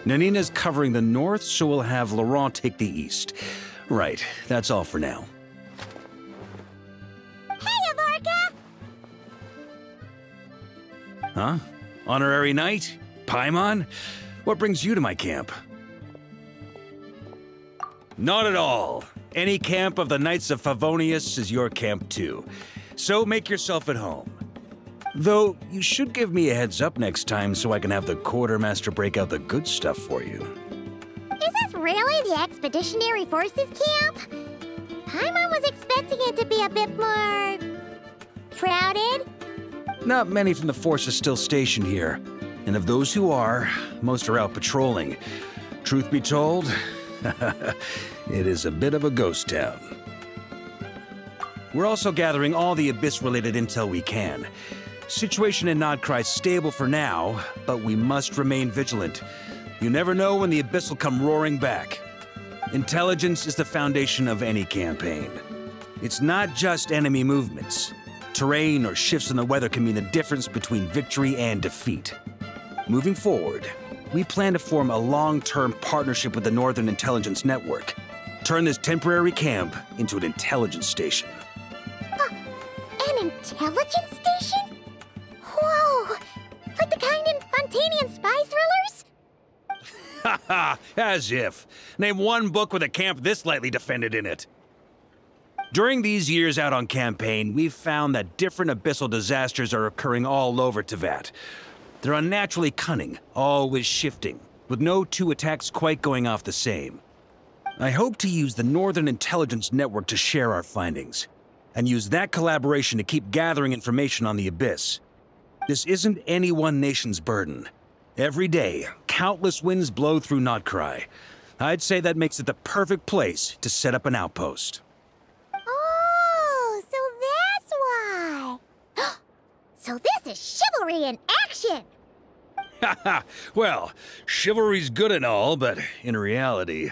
Nanina's covering the north, so we'll have Laurent take the east. Right, that's all for now. Hey, Avarka! Huh? Honorary Knight? Paimon? What brings you to my camp? Not at all. Any camp of the Knights of Favonius is your camp too. So make yourself at home. Though, you should give me a heads up next time so I can have the quartermaster break out the good stuff for you. Is this really the Expeditionary Forces camp? Paimon was expecting it to be a bit more... crowded? Not many from the force are still stationed here. And of those who are, most are out patrolling. Truth be told, it is a bit of a ghost town. We're also gathering all the Abyss-related intel we can. Situation in Nod-krai is stable for now, but we must remain vigilant. You never know when the Abyss will come roaring back. Intelligence is the foundation of any campaign. It's not just enemy movements. Terrain or shifts in the weather can mean the difference between victory and defeat. Moving forward, we plan to form a long-term partnership with the Northern Intelligence Network. Turn this temporary camp into an intelligence station. An intelligence station? Whoa! Like the kind in Fontanian spy thrillers? Haha, as if. Name one book with a camp this lightly defended in it. During these years out on campaign, we've found that different abyssal disasters are occurring all over Teyvat. They're unnaturally cunning, always shifting, with no two attacks quite going off the same. I hope to use the Northern Intelligence Network to share our findings, and use that collaboration to keep gathering information on the Abyss. This isn't any one nation's burden. Every day, countless winds blow through Nod-krai. I'd say that makes it the perfect place to set up an outpost. Oh, so that's why. So this is chivalry in action! Haha, well, chivalry's good and all, but in reality,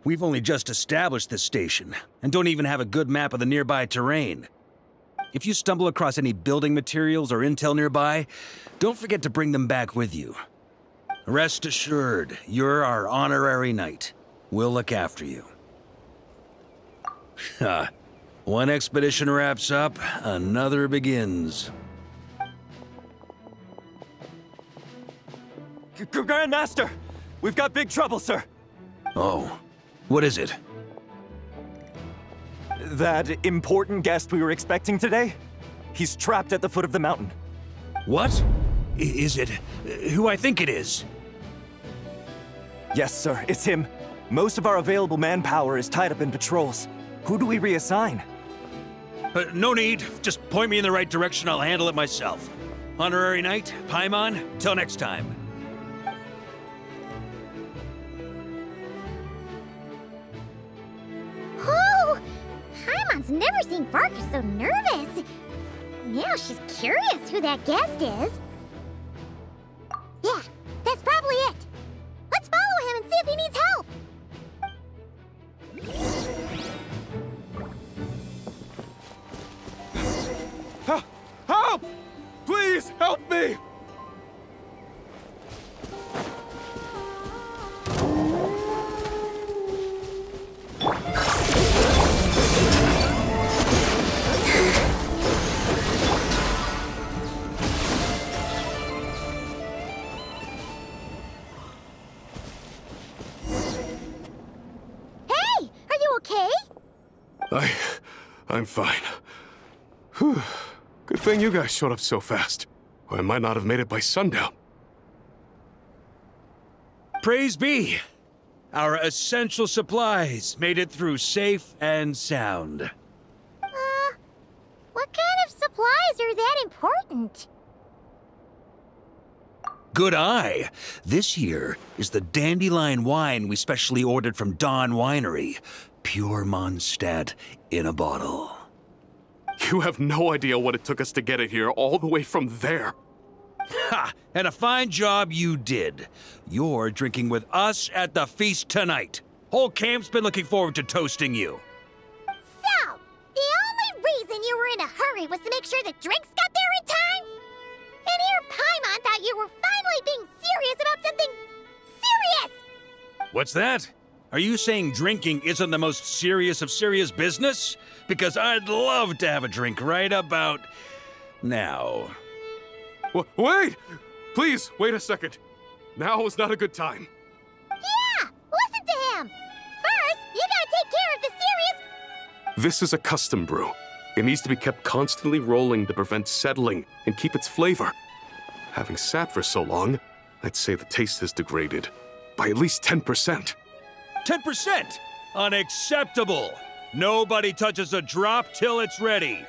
we've only just established this station, and don't even have a good map of the nearby terrain. If you stumble across any building materials or intel nearby, don't forget to bring them back with you. Rest assured, you're our honorary knight. We'll look after you. One expedition wraps up, another begins. Grandmaster! We've got big trouble, sir! Oh, what is it? That important guest we were expecting today? He's trapped at the foot of the mountain. What? Is it who I think it is? Yes, sir, it's him. Most of our available manpower is tied up in patrols. Who do we reassign? No need. Just point me in the right direction. I'll handle it myself. Honorary Knight, Paimon, till next time. Oh! Paimon's never seen Varka so nervous. Now she's curious who that guest is. Yeah, that's probably it. Let's follow him and see if he needs help. Help! Please help me! Hey, are you okay? I'm fine. Whew. Good thing you guys showed up so fast. Or I might not have made it by sundown. Praise be! Our essential supplies made it through safe and sound. What kind of supplies are that important? Good eye! This here is the dandelion wine we specially ordered from Dawn Winery. Pure Mondstadt in a bottle. You have no idea what it took us to get it here all the way from there. Ha! And a fine job you did. You're drinking with us at the feast tonight. Whole camp's been looking forward to toasting you. So, the only reason you were in a hurry was to make sure the drinks got there in time? And here Paimon thought you were finally being serious about something What's that? Are you saying drinking isn't the most serious of serious business? Because I'd love to have a drink right about now. Wait! Please, wait a second. Now is not a good time. Yeah! Listen to him! First, you gotta take care of the serious... This is a custom brew. It needs to be kept constantly rolling to prevent settling and keep its flavor. Having sat for so long, I'd say the taste has degraded by at least 10%. 10%? Unacceptable! Nobody touches a drop till it's ready.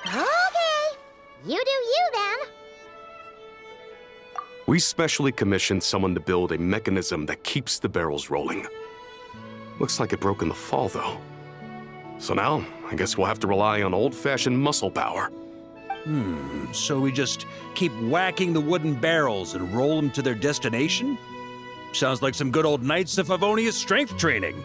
Okay. You do you, then. We specially commissioned someone to build a mechanism that keeps the barrels rolling. Looks like it broke in the fall, though. So now, I guess we'll have to rely on old-fashioned muscle power. So we just keep whacking the wooden barrels and roll them to their destination? Sounds like some good old Knights of Favonius strength training.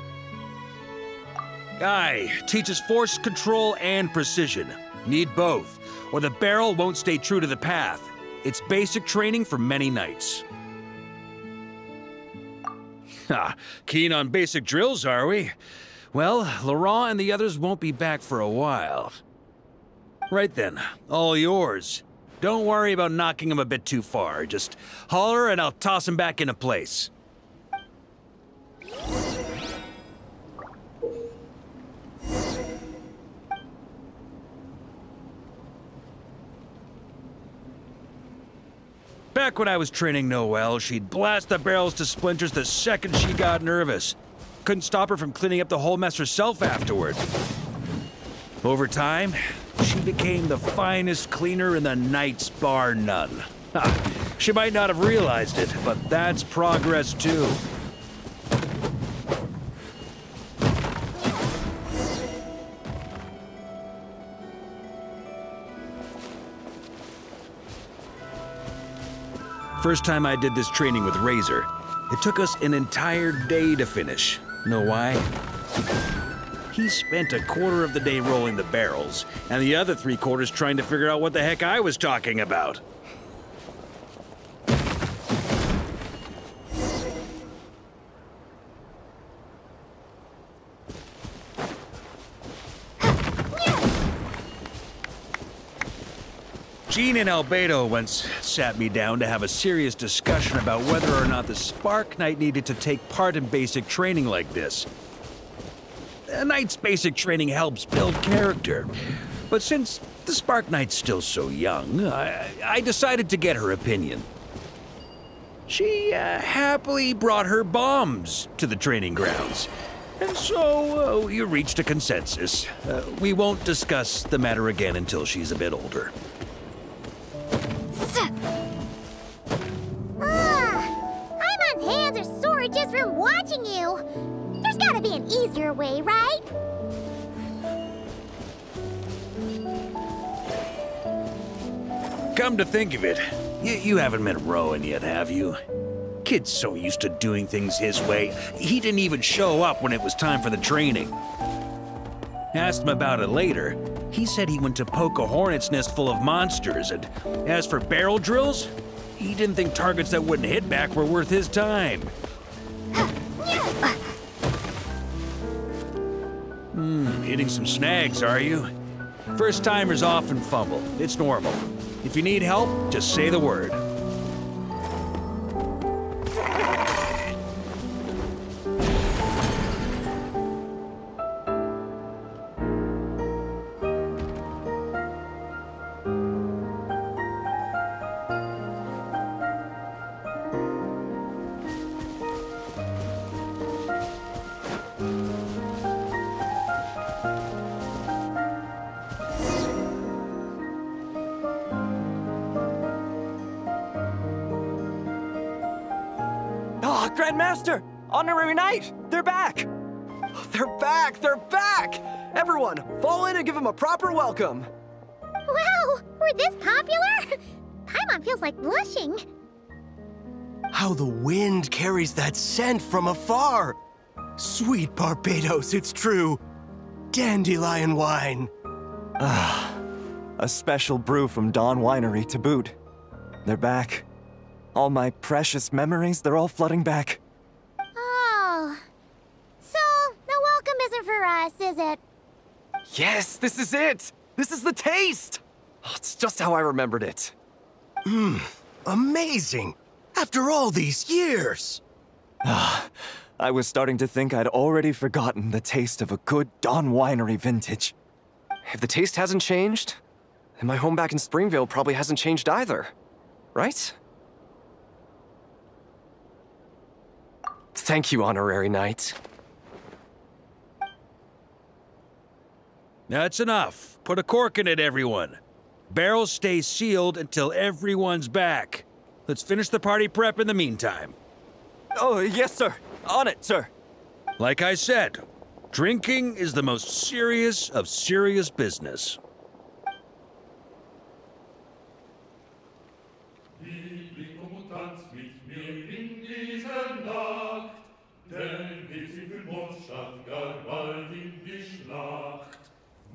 Aye, teaches force control and precision. Need both, or the barrel won't stay true to the path. It's basic training for many knights. Ha, keen on basic drills, are we? Well, Laurent and the others won't be back for a while. Right then, all yours. Don't worry about knocking him a bit too far. Just holler and I'll toss him back into place. Back when I was training Noelle, she'd blast the barrels to splinters the second she got nervous. Couldn't stop her from cleaning up the whole mess herself afterward. Over time, she became the finest cleaner in the Knights, bar none. Ha, she might not have realized it, but that's progress too. First time I did this training with Razor, it took us an entire day to finish. Know why? He spent a quarter of the day rolling the barrels, and the other 3/4 trying to figure out what the heck I was talking about. Jean and Albedo once sat me down to have a serious discussion about whether or not the Spark Knight needed to take part in basic training like this. A Knight's basic training helps build character, but since the Spark Knight's still so young, I decided to get her opinion. She happily brought her bombs to the training grounds, and so we reached a consensus. We won't discuss the matter again until she's a bit older. Paimon's hands are sore just from watching you. There's gotta be an easier way, right? Come to think of it, you haven't met Rowan yet, have you? Kid's so used to doing things his way, he didn't even show up when it was time for the training. Asked him about it later. He said he went to poke a hornet's nest full of monsters, and as for barrel drills, he didn't think targets that wouldn't hit back were worth his time. Hitting some snags, are you? First-timers often fumble. It's normal. If you need help, just say the word. Grandmaster! Honorary Knight! They're back! They're back! They're back! Everyone, fall in and give them a proper welcome! Wow, we're this popular? Paimon feels like blushing. How the wind carries that scent from afar! Sweet Barbados, it's true! Dandelion wine! Ah, a special brew from Dawn Winery to boot. They're back. All my precious memories, they're all flooding back. Yes, this is it! This is the taste! Oh, it's just how I remembered it. Amazing! After all these years! I was starting to think I'd already forgotten the taste of a good Dawn Winery vintage. If the taste hasn't changed, then my home back in Springvale probably hasn't changed either. Right? Thank you, Honorary Knight. That's enough. Put a cork in it, everyone. Barrels stay sealed until everyone's back. Let's finish the party prep in the meantime. Oh, yes, sir. On it, sir. Like I said, drinking is the most serious of serious business.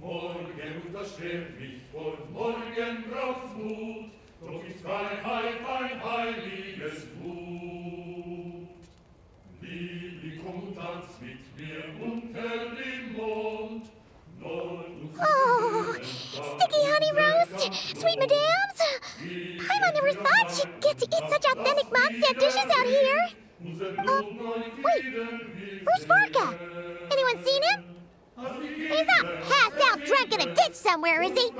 Morgen unterschwert mich vor morgen braucht's Mut, doch ist Freiheit ein heiliges Gut. Liebling, komm und tanz mit mir unter dem Mond. Oh, sticky honey roast, sweet madams. Paimon never thought she'd get to eat such authentic Mondstadt dishes out here. Wait, where's Vorka? Anyone seen him? He's not passed out drunk in a ditch somewhere, is he?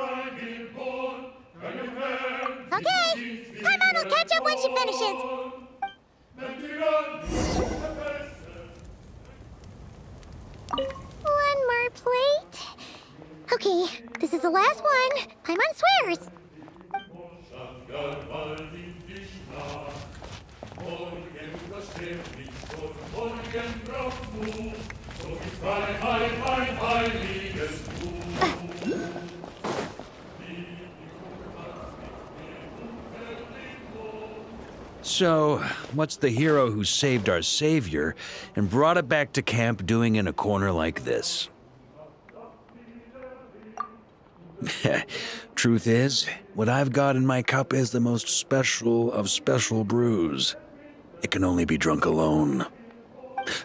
Okay, Paimon will catch up when she finishes. One more plate. Okay, this is the last one. Paimon swears. So, what's the hero who saved our savior and brought it back to camp doing in a corner like this? Truth is, what I've got in my cup is the most special of special brews. It can only be drunk alone.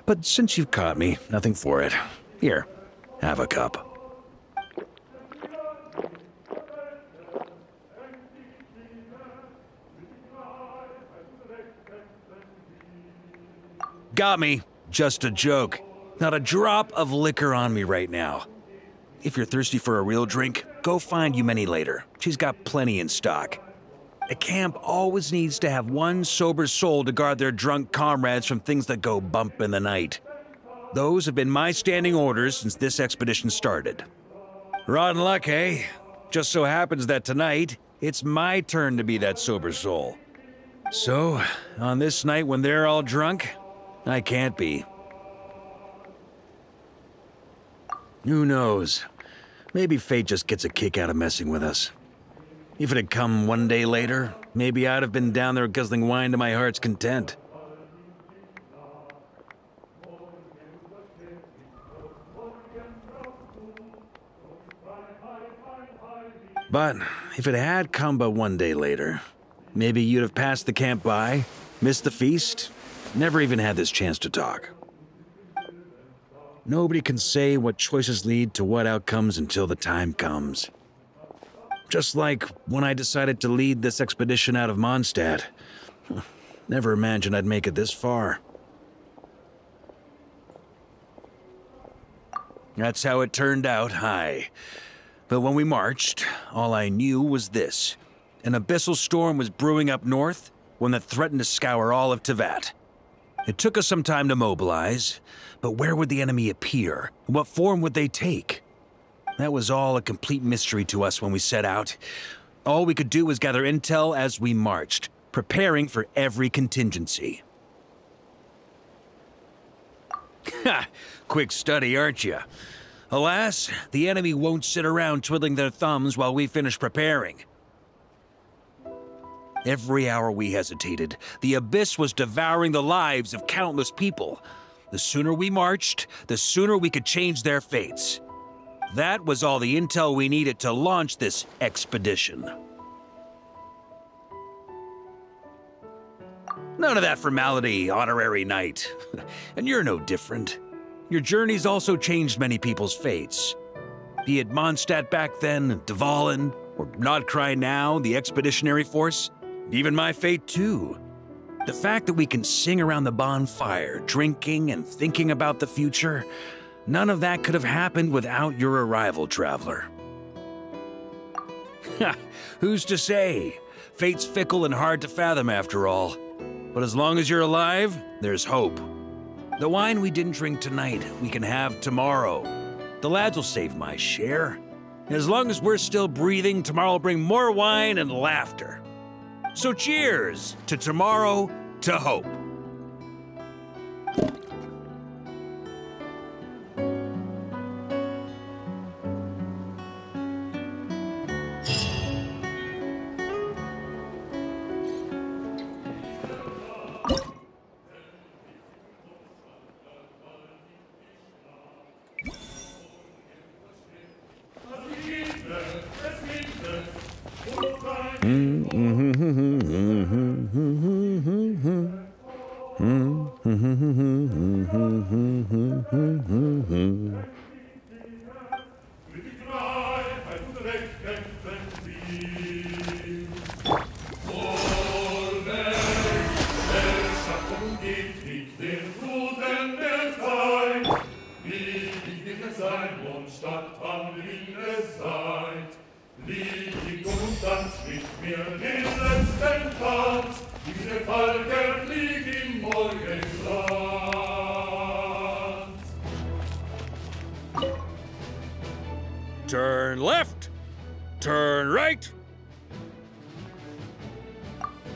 But since you've caught me, nothing for it. Here, have a cup. Got me. Just a joke. Not a drop of liquor on me right now. If you're thirsty for a real drink, go find Yumeni later. She's got plenty in stock. A camp always needs to have one sober soul to guard their drunk comrades from things that go bump in the night. Those have been my standing orders since this expedition started. Rotten luck, eh? Just so happens that tonight, it's my turn to be that sober soul. So, on this night when they're all drunk, I can't be. Who knows? Maybe fate just gets a kick out of messing with us. If it had come one day later, maybe I'd have been down there guzzling wine to my heart's content. But if it had come but one day later, maybe you'd have passed the camp by, missed the feast, never even had this chance to talk. Nobody can say what choices lead to what outcomes until the time comes. Just like when I decided to lead this expedition out of Mondstadt. Never imagined I'd make it this far. That's how it turned out, aye. But when we marched, all I knew was this. An abyssal storm was brewing up north, one that threatened to scour all of Teyvat. It took us some time to mobilize, but where would the enemy appear? What form would they take? That was all a complete mystery to us when we set out. All we could do was gather intel as we marched, preparing for every contingency. Ha! Quick study, aren't you? Alas, the enemy won't sit around twiddling their thumbs while we finish preparing. Every hour we hesitated, the abyss was devouring the lives of countless people. The sooner we marched, the sooner we could change their fates. That was all the intel we needed to launch this expedition. None of that formality, honorary knight. And you're no different. Your journey's also changed many people's fates. Be it Mondstadt back then, Dvalin, or Nod-krai now, the Expeditionary Force, even my fate too. The fact that we can sing around the bonfire, drinking and thinking about the future, none of that could have happened without your arrival, traveler. Who's to say? Fate's fickle and hard to fathom after all. But as long as you're alive, there's hope. The wine we didn't drink tonight, we can have tomorrow. The lads will save my share. As long as we're still breathing, tomorrow will bring more wine and laughter. So cheers to tomorrow, to hope. Turn left, turn right.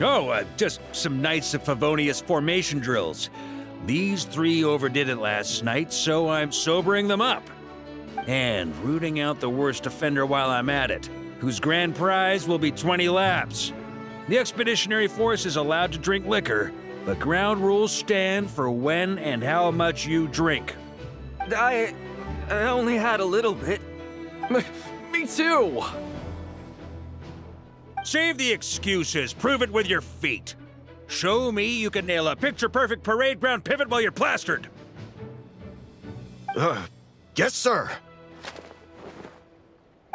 Oh, just some nights of Favonius formation drills. These three overdid it last night, so I'm sobering them up. And rooting out the worst offender while I'm at it, whose grand prize will be 20 laps. The Expeditionary Force is allowed to drink liquor, but ground rules stand for when and how much you drink. I only had a little bit. Me too! Save the excuses, prove it with your feet. Show me you can nail a picture-perfect parade ground pivot while you're plastered. Yes, sir.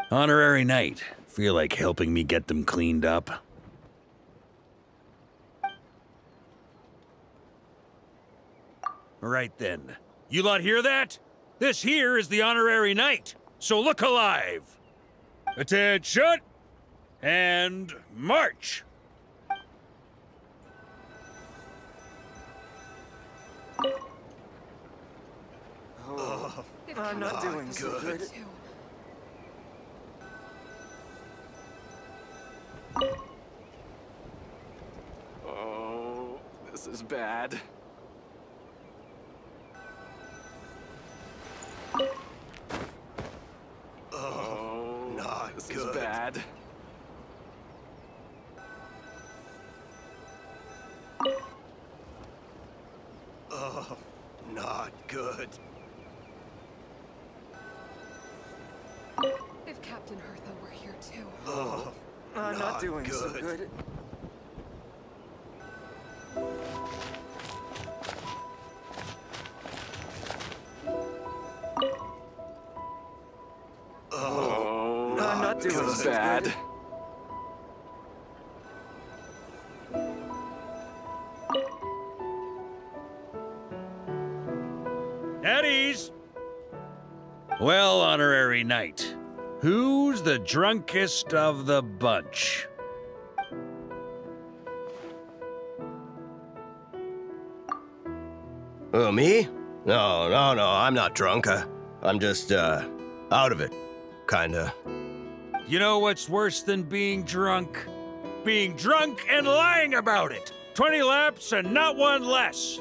Honorary Knight. Feel like helping me get them cleaned up? Right then. You lot hear that? This here is the Honorary Knight, so look alive. Attention, and march. Oh, I'm not doing so good. Oh, this is bad. Oh, not this good. Is bad. Oh, not good. If Captain Hertha were here too. Oh, I'm not doing so good. Oh, I'm not doing so bad. At ease. Well, Honorary Knight, who's the drunkest of the bunch? Me? No, I'm not drunk. I'm just, out of it. Kinda. You know what's worse than being drunk? Being drunk and lying about it! 20 laps and not one less!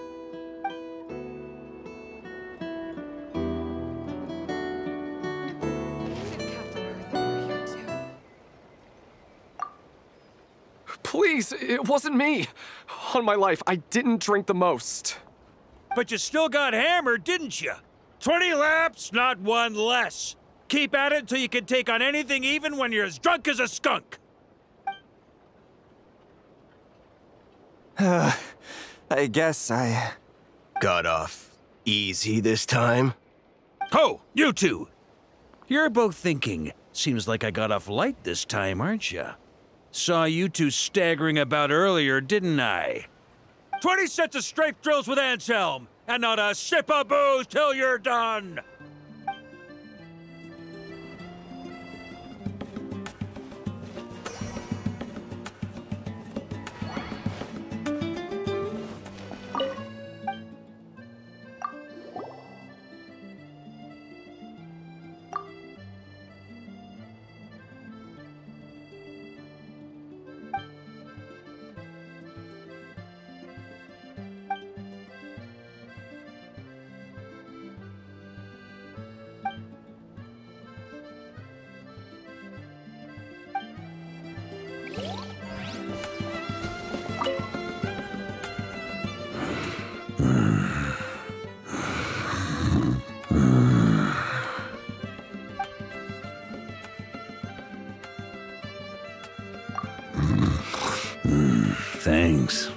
Please, it wasn't me. On my life, I didn't drink the most. But you still got hammered, didn't you? 20 laps, not one less. Keep at it until you can take on anything even when you're as drunk as a skunk. I guess I... Got off easy this time? Ho, you two! You're both thinking, seems like I got off light this time, aren't you? Saw you two staggering about earlier, didn't I? 20 sets of strafe drills with Anselm, and not a sip of booze till you're done! Thanks.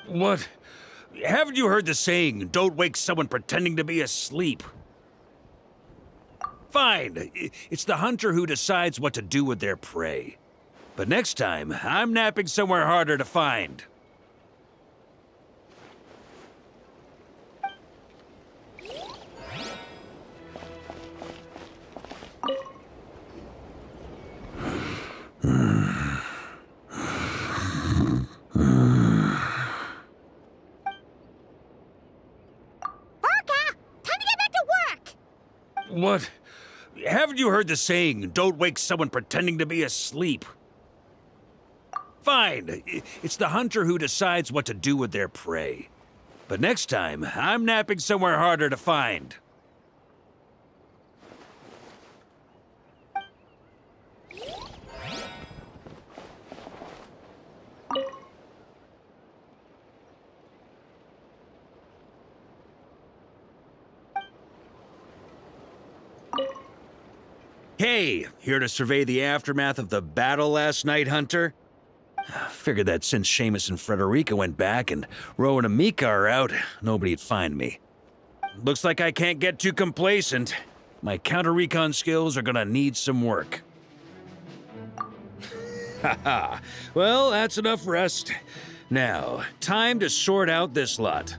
What? Haven't you heard the saying, don't wake someone pretending to be asleep? Fine. It's the hunter who decides what to do with their prey. But next time, I'm napping somewhere harder to find. What? Haven't you heard the saying, don't wake someone pretending to be asleep? Fine. It's the hunter who decides what to do with their prey. But next time, I'm napping somewhere harder to find. Hey, here to survey the aftermath of the battle last night, Hunter? Figured that since Seamus and Frederica went back and Rowan and Mika are out, nobody'd find me. Looks like I can't get too complacent. My counter-recon skills are gonna need some work. Haha. Well, that's enough rest. Now, time to sort out this lot.